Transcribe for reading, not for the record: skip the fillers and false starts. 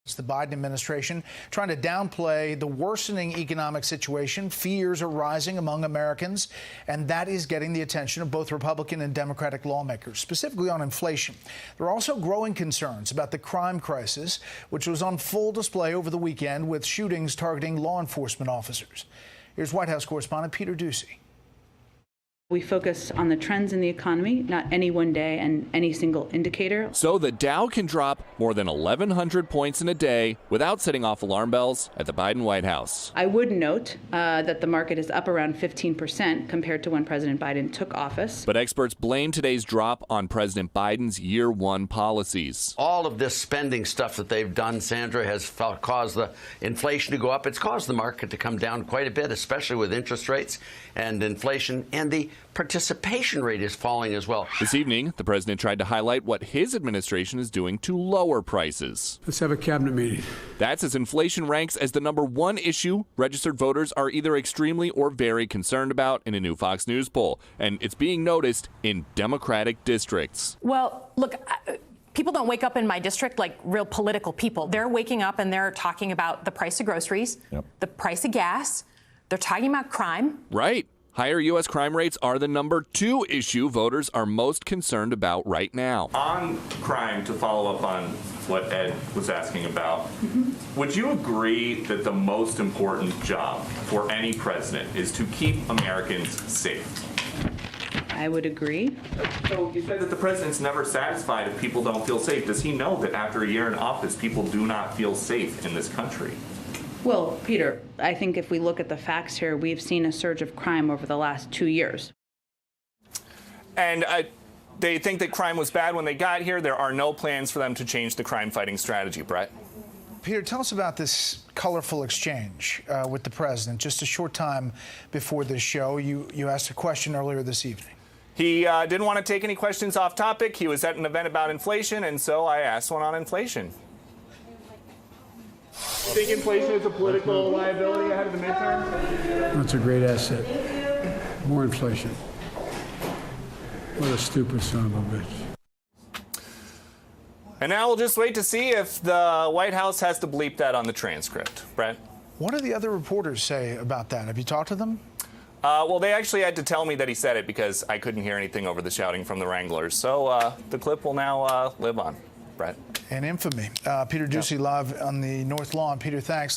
It's the Biden administration trying to downplay the worsening economic situation. Fears are rising among Americans, and that is getting the attention of both Republican and Democratic lawmakers, specifically on inflation. There are also growing concerns about the crime crisis, which was on full display over the weekend with shootings targeting law enforcement officers. Here's White House correspondent Peter Doocy. We focus on the trends in the economy, not any one day and any single indicator. So the Dow can drop more than 1,100 points in a day without setting off alarm bells at the Biden White House. I would note that the market is up around 15% compared to when President Biden took office. But experts blame today's drop on President Biden's year one policies. All of this spending stuff that they've done, Sandra, has caused the inflation to go up. It's caused the market to come down quite a bit, especially with interest rates and inflation, and the participation rate is falling as well. This evening, the president tried to highlight what his administration is doing to lower prices. Let's have a cabinet meeting. That's as inflation ranks as the #1 issue registered voters are either extremely or very concerned about in a new Fox News poll. And it's being noticed in Democratic districts. Well, look, people don't wake up in my district like real political people. They're waking up and they're talking about the price of groceries, the price of gas. They're talking about crime. Right. Higher U.S. crime rates are the #2 issue voters are most concerned about right now. On crime, to follow up on what Ed was asking about, would you agree that the most important job for any president is to keep Americans safe? I would agree. So you said that the president's never satisfied if people don't feel safe. Does he know that after a year in office, people do not feel safe in this country? Well, Peter, I think if we look at the facts here, we've seen a surge of crime over the last 2 years. And they think that crime was bad when they got here. There are no plans for them to change the crime-fighting strategy. Brett? Peter, tell us about this colorful exchange with the president. Just a short time before this show, you asked a question earlier this evening. He didn't want to take any questions off topic. He was at an event about inflation, and so I asked one on inflation. You think inflation is a political liability ahead of the midterms? That's a great asset. More inflation. What a stupid son of a bitch. And now we'll just wait to see if the White House has to bleep that on the transcript. Brett? What do the other reporters say about that? Have you talked to them? Well, they actually had to tell me that he said it because I couldn't hear anything over the shouting from the Wranglers. So the clip will now live on. Brett? And infamy. Peter Doocy live on the North Lawn. Peter, thanks.